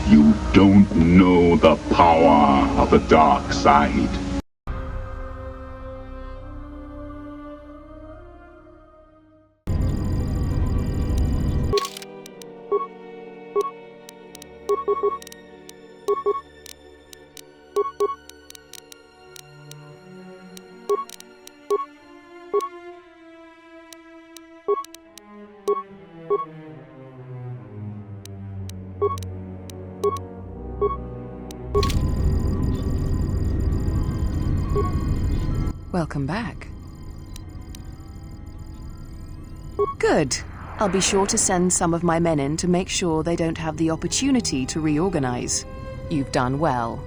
You don't know the power of the dark side. Welcome back. Good. I'll be sure to send some of my men in to make sure they don't have the opportunity to reorganize. You've done well.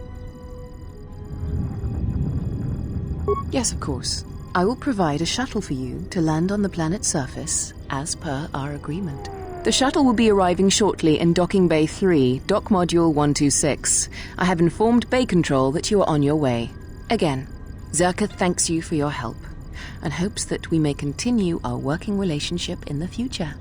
Yes, of course. I will provide a shuttle for you to land on the planet's surface, as per our agreement. The shuttle will be arriving shortly in Docking Bay 3, Dock Module 126. I have informed Bay Control that you are on your way. Again, Zerka thanks you for your help, and hopes that we may continue our working relationship in the future.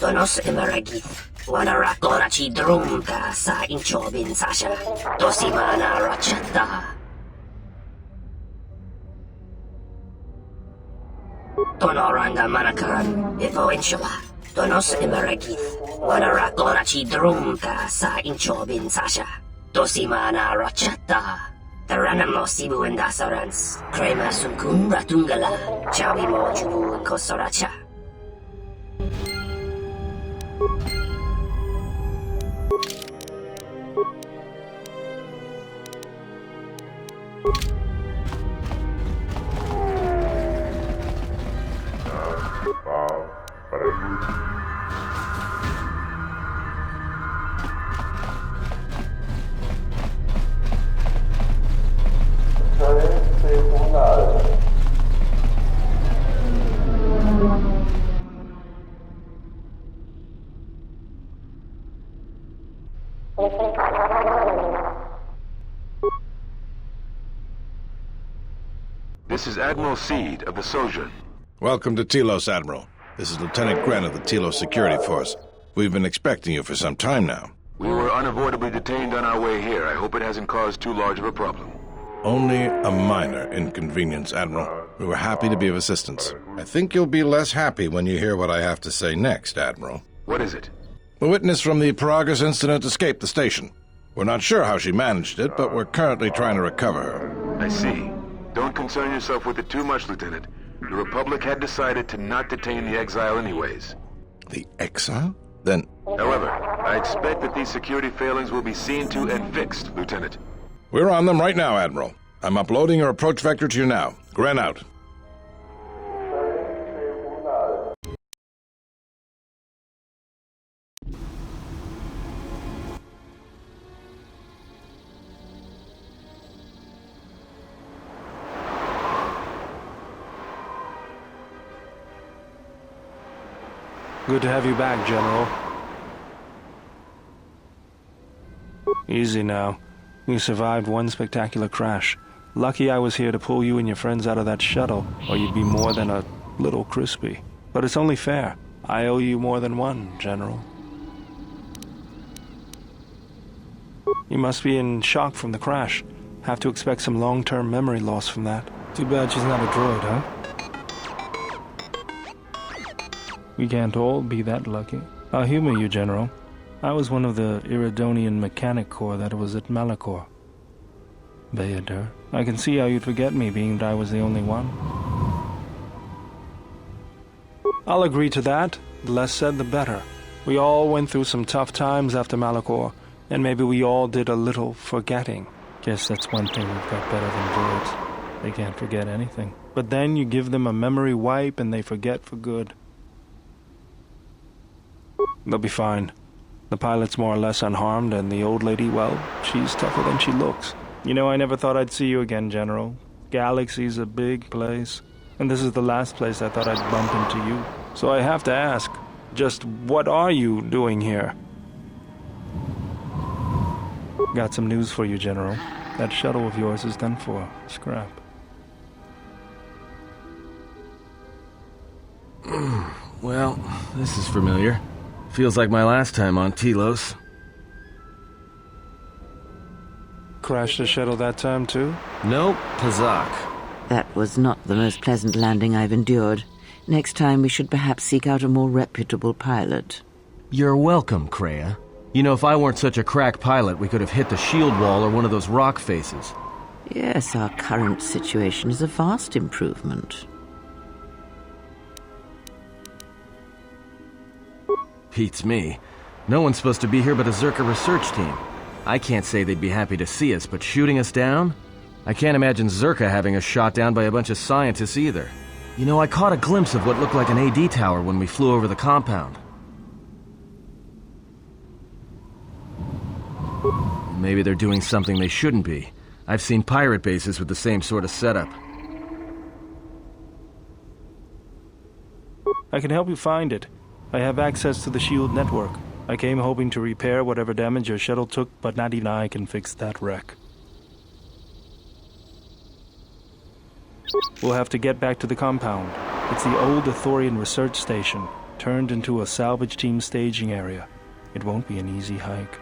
Tonos emeragith, wanara korachi drumta sa inchobin sasha, tosimana rachata. Tonoranga manakaran, evo inshala. Tonos emeragith, wanara korachi drumta sa inchobin sasha, tosimana rachata. Taranamo sibu and dasarans, crema sunkun ratungala, chawi mo jubu and kosoracha. This is Admiral Seed of the Sojourn. Welcome to Telos, Admiral. This is Lieutenant Gren of the Telos Security Force. We've been expecting you for some time now. We were unavoidably detained on our way here. I hope it hasn't caused too large of a problem. Only a minor inconvenience, Admiral. We were happy to be of assistance. I think you'll be less happy when you hear what I have to say next, Admiral. What is it? The witness from the Paragus incident escaped the station. We're not sure how she managed it, but we're currently trying to recover her. I see. Don't concern yourself with it too much, Lieutenant. The Republic had decided to not detain the exile anyways. The exile? Then... However, I expect that these security failings will be seen to and fixed, Lieutenant. We're on them right now, Admiral. I'm uploading your approach vector to you now. Gren out. Good to have you back, General. Easy now. You survived one spectacular crash. Lucky I was here to pull you and your friends out of that shuttle, or you'd be more than a little crispy. But it's only fair. I owe you more than one, General. You must be in shock from the crash. Have to expect some long-term memory loss from that. Too bad she's not a droid, huh? We can't all be that lucky. I'll humor you, General. I was one of the Iridonian Mechanic Corps that was at Malachor. Bayadur, I can see how you'd forget me, being that I was the only one. I'll agree to that. The less said, the better. We all went through some tough times after Malachor, and maybe we all did a little forgetting. Guess that's one thing we've got better than droids. They can't forget anything. But then you give them a memory wipe and they forget for good. They'll be fine. The pilot's more or less unharmed, and the old lady, well, she's tougher than she looks. You know, I never thought I'd see you again, General. Galaxy's a big place, and this is the last place I thought I'd bump into you. So I have to ask, just what are you doing here? Got some news for you, General. That shuttle of yours is done for. Scrap. Well, this is familiar. Feels like my last time on Telos. Crashed the shuttle that time, too? Nope, Pazak. That was not the most pleasant landing I've endured. Next time we should perhaps seek out a more reputable pilot. You're welcome, Kreia. You know, if I weren't such a crack pilot, we could have hit the shield wall or one of those rock faces. Yes, our current situation is a vast improvement. Beats me. No one's supposed to be here but a Zerka research team. I can't say they'd be happy to see us, but shooting us down? I can't imagine Zerka having us shot down by a bunch of scientists either. You know, I caught a glimpse of what looked like an AD tower when we flew over the compound. Maybe they're doing something they shouldn't be. I've seen pirate bases with the same sort of setup. I can help you find it. I have access to the SHIELD network. I came hoping to repair whatever damage your shuttle took, but not even I can fix that wreck. We'll have to get back to the compound. It's the old Ithorian research station, turned into a salvage team staging area. It won't be an easy hike.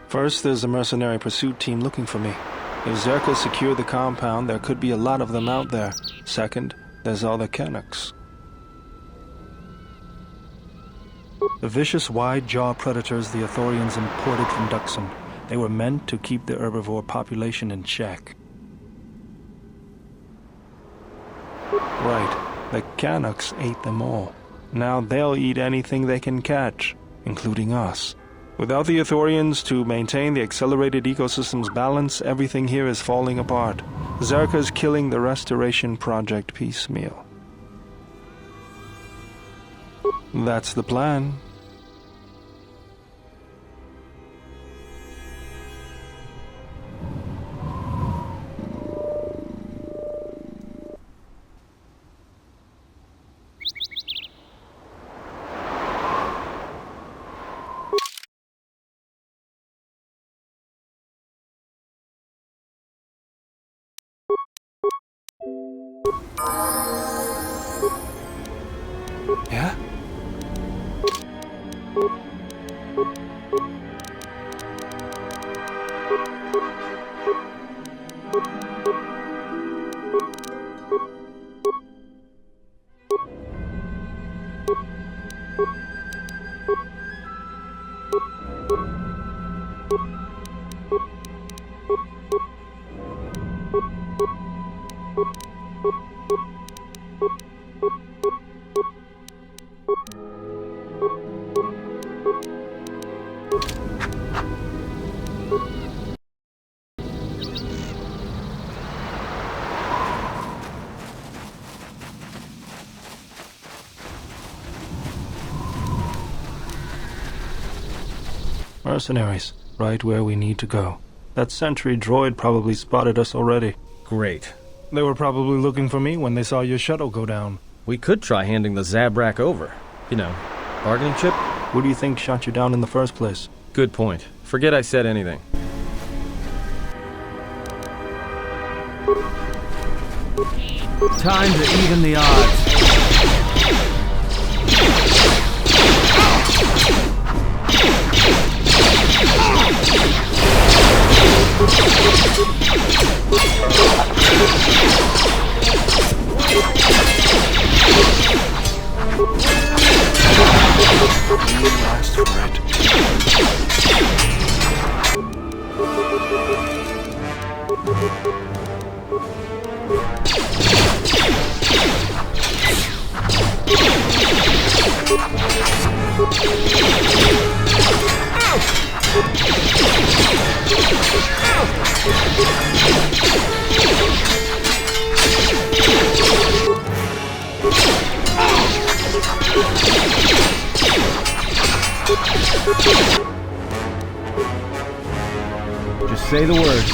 First, there's a mercenary pursuit team looking for me. If Zerka secure the compound, there could be a lot of them out there. Second, there's all the Canucks. The vicious wide-jaw predators the Ithorians imported from Duxon. They were meant to keep the herbivore population in check. Right, the Canucks ate them all. Now they'll eat anything they can catch, including us. Without the Ithorians to maintain the accelerated ecosystem's balance, everything here is falling apart. Zerka's killing the Restoration Project piecemeal. That's the plan. Yeah? Mercenaries, right where we need to go. That sentry droid probably spotted us already. Great. They were probably looking for me when they saw your shuttle go down. We could try handing the Zabrak over. You know, bargaining chip? Who do you think shot you down in the first place? Good point. Forget I said anything. Time to even the odds. Last for it. Just say the word.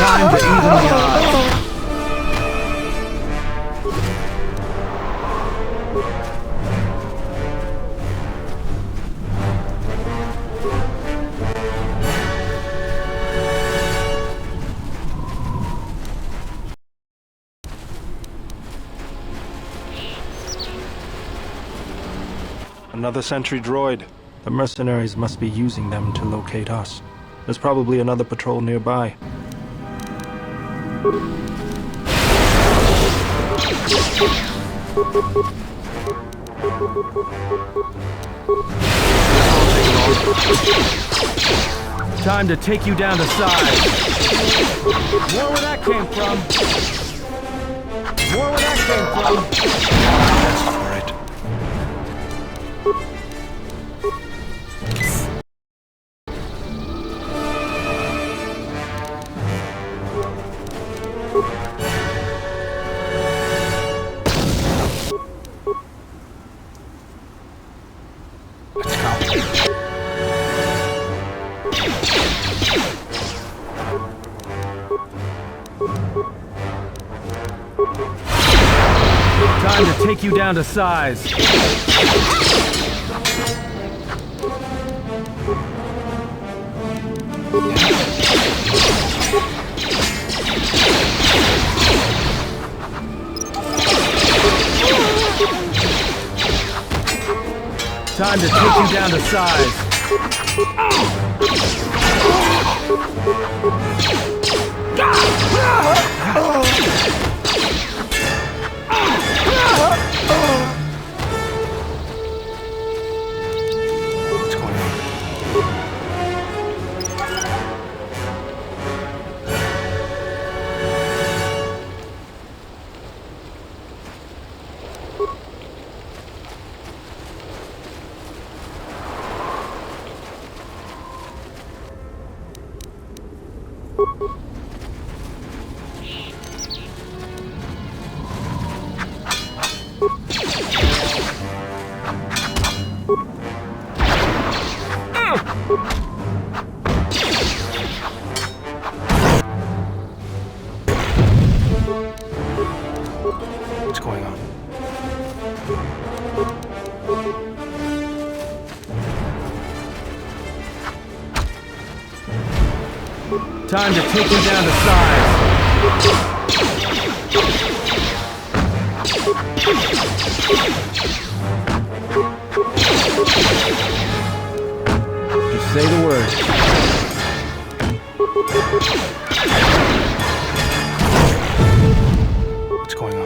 Time to even the odds. Another sentry droid. The mercenaries must be using them to locate us. There's probably another patrol nearby. Time to take you down to size. More where that came from. More where that came from. That's for it. Time to take you down to size. Time to take you down to size. What's going on? What's going on? Time to take him down to size. Just say the word. What's going on?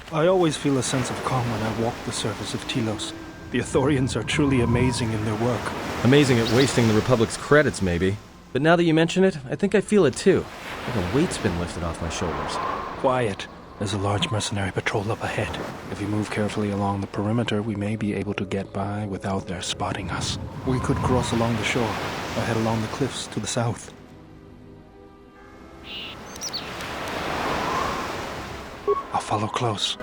I always feel a sense of calm when I walk the surface of Telos. The Ithorians are truly amazing in their work. Amazing at wasting the Republic's credits, maybe. But now that you mention it, I think I feel it too. Like a weight's been lifted off my shoulders. Quiet. There's a large mercenary patrol up ahead. If we move carefully along the perimeter, we may be able to get by without their spotting us. We could cross along the shore, or head along the cliffs to the south. I'll follow close.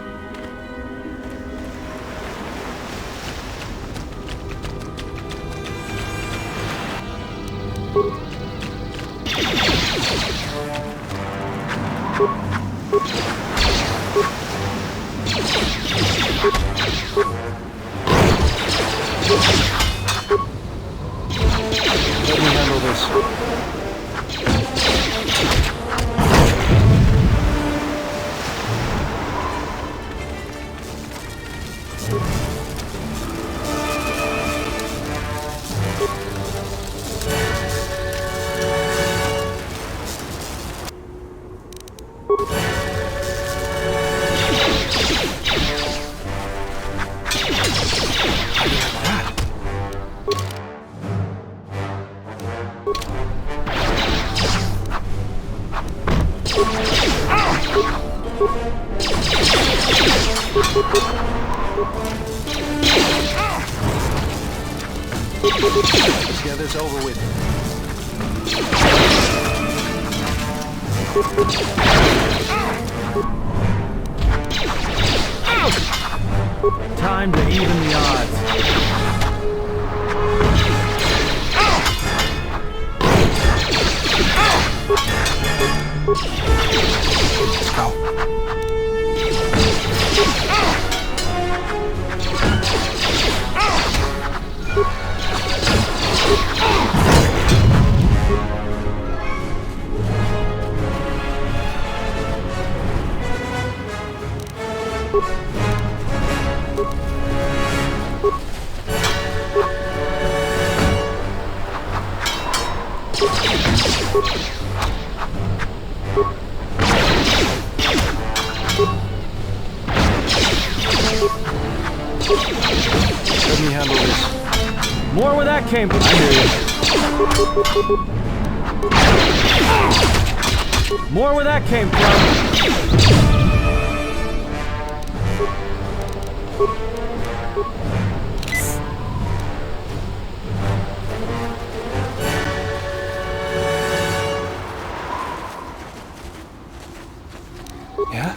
Let me handle this. Get this over with. Time to even the odds. Let's go. Let me handle this. More where that came from. I hear you. More where that came from. Yeah?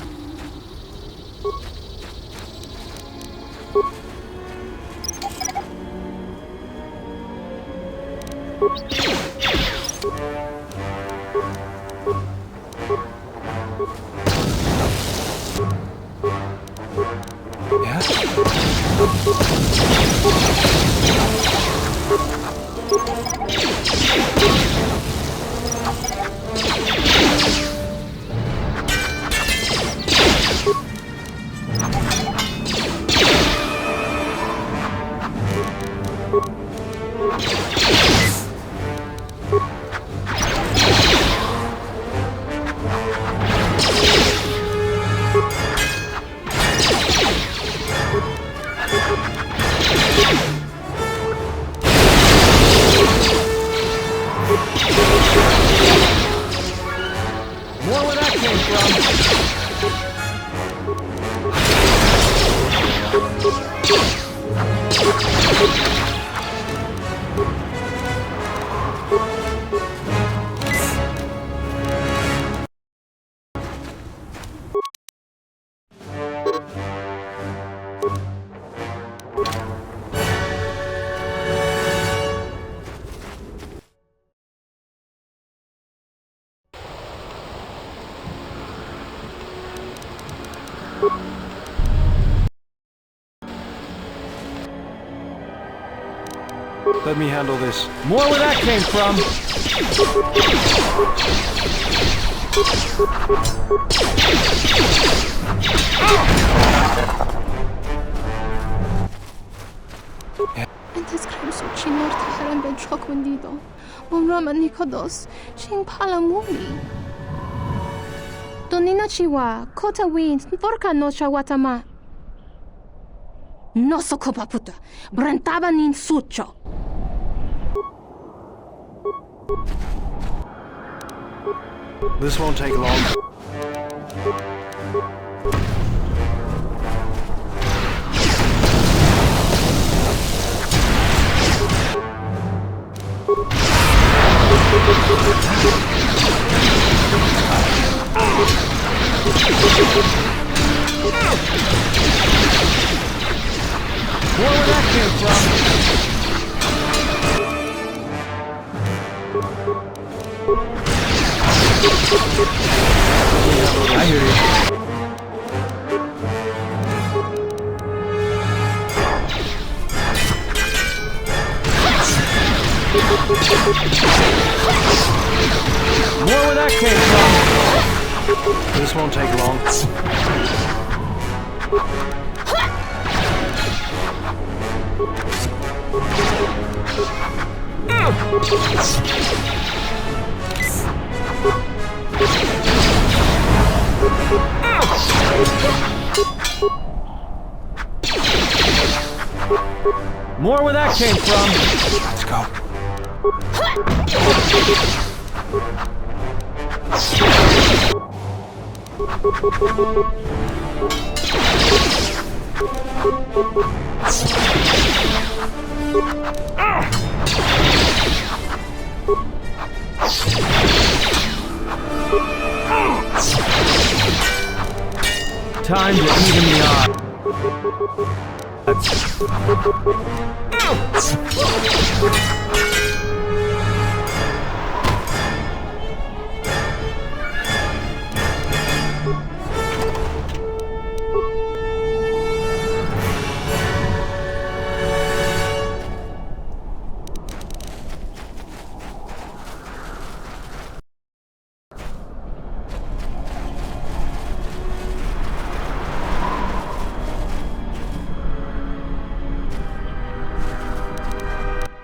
More where that came Let me handle this. More where that came from. أنت سكرمسو تشينور تحرم بين شوك ونديدو بمرام أني كدوس شين بالا مومي Donina chiwa, kota wins, vorka no chawatama. No sokopa puta, brantaba nin sucho. This won't take long. Where that came from? I hear you. More where that came from. This won't take long. More where that came from. Let's go. Time to even the odds.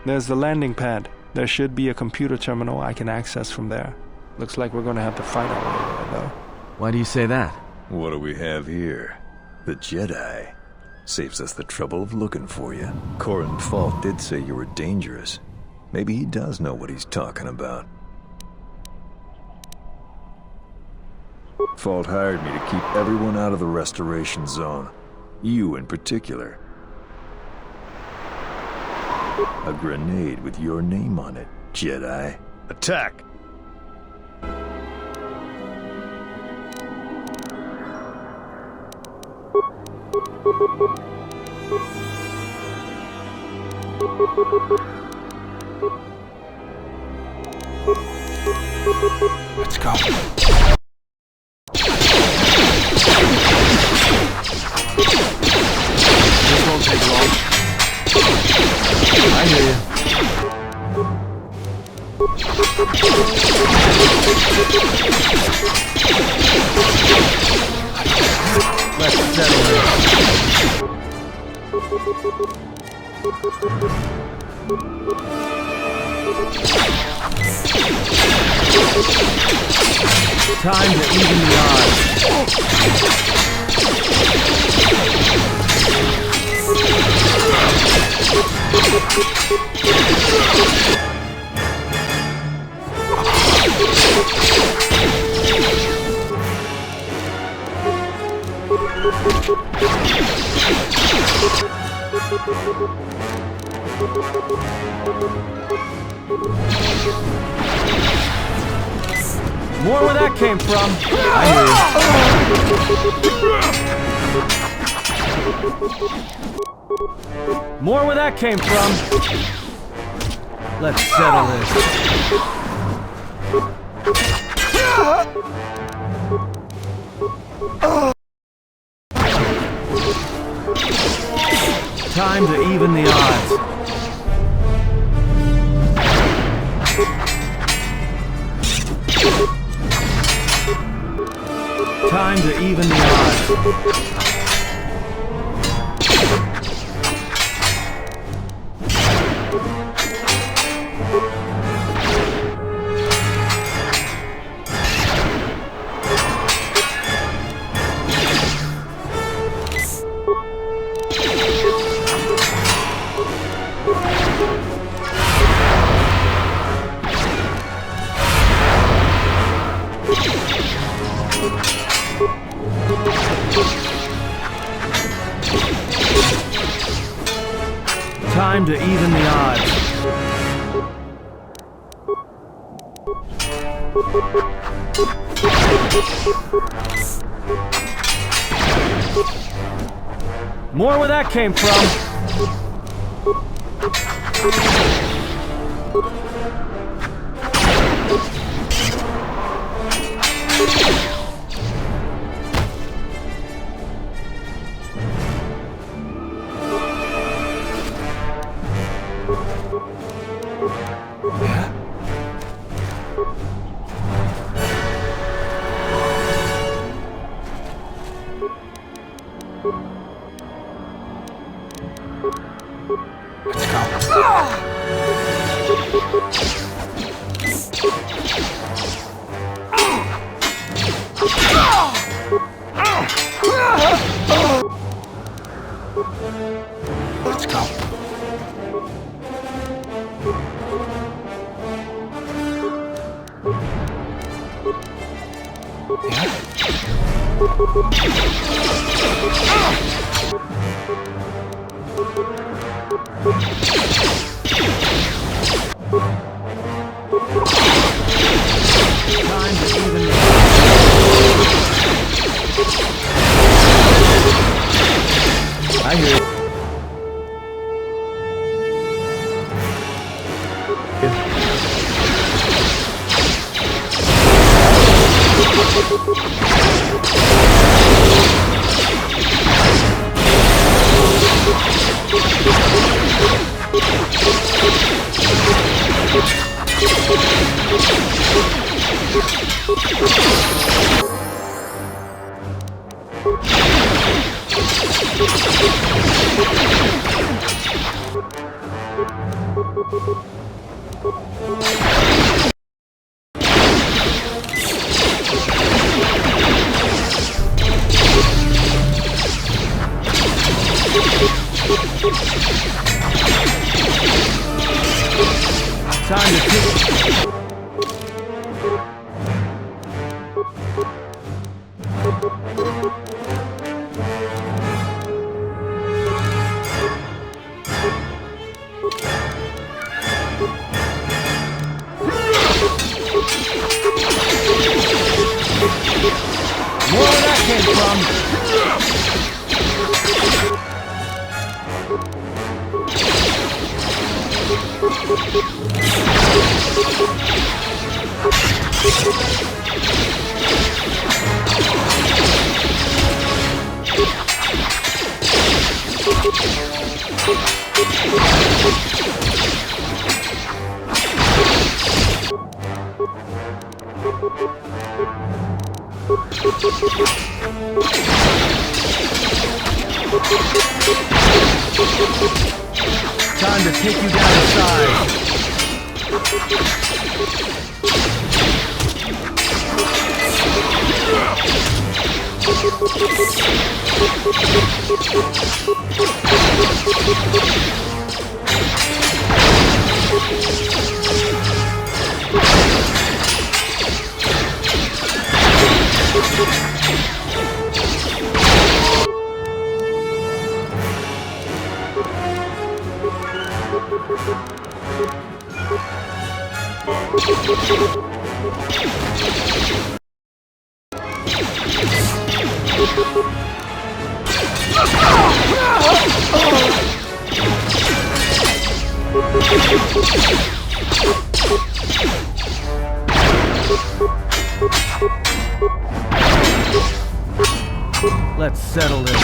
There's the landing pad. There should be a computer terminal I can access from there. Looks like we're gonna have to fight our way there, though. Why do you say that? What do we have here? The Jedi. Saves us the trouble of looking for you. Corin Falk did say you were dangerous. Maybe he does know what he's talking about. Fault hired me to keep everyone out of the restoration zone. You in particular. A grenade with your name on it, Jedi. Attack! Let's go. This won't take long. I hear you. Let's settle this. Time to even the odds. More where that came from. I hear you. More where that came from. Let's settle this. Time to even the odds. Time to even the odds. Time to even the odds. More where that came from. Let's go. I hear you. Time to kick. More where that came from. Time to take you down the side. Let's settle this.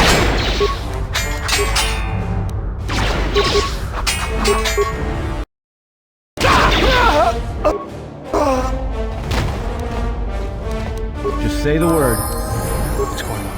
Just say the word. What's going on?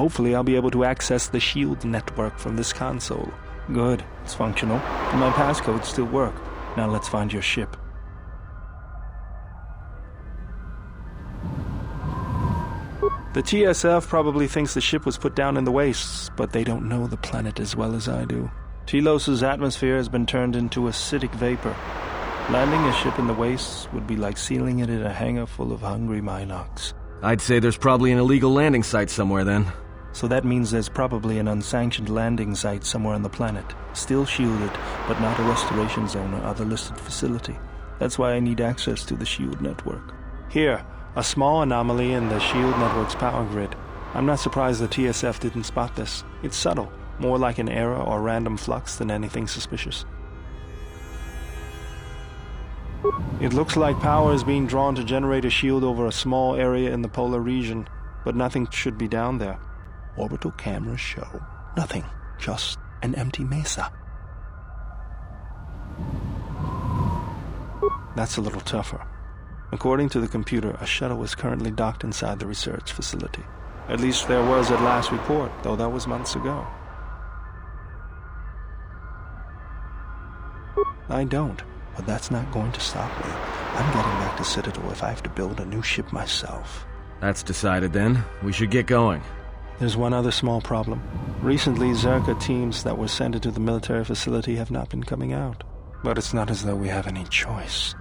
Hopefully I'll be able to access the shield network from this console. Good, it's functional, and my passcodes still work. Now let's find your ship. The TSF probably thinks the ship was put down in the wastes, but they don't know the planet as well as I do. Telos' atmosphere has been turned into acidic vapor. Landing a ship in the wastes would be like sealing it in a hangar full of hungry Minocs. I'd say there's probably an illegal landing site somewhere then. So that means there's probably an unsanctioned landing site somewhere on the planet, still shielded, but not a restoration zone or other listed facility. That's why I need access to the shield network. Here, a small anomaly in the shield network's power grid. I'm not surprised the TSF didn't spot this. It's subtle, more like an error or random flux than anything suspicious. It looks like power is being drawn to generate a shield over a small area in the polar region, but nothing should be down there. Orbital cameras show nothing, just an empty mesa. That's a little tougher. According to the computer, a shuttle is currently docked inside the research facility. At least there was at last report, though that was months ago. I don't, but that's not going to stop me. I'm getting back to Citadel if I have to build a new ship myself. That's decided then. We should get going. There's one other small problem. Recently, Zerka teams that were sent into the military facility have not been coming out. But it's not as though we have any choice.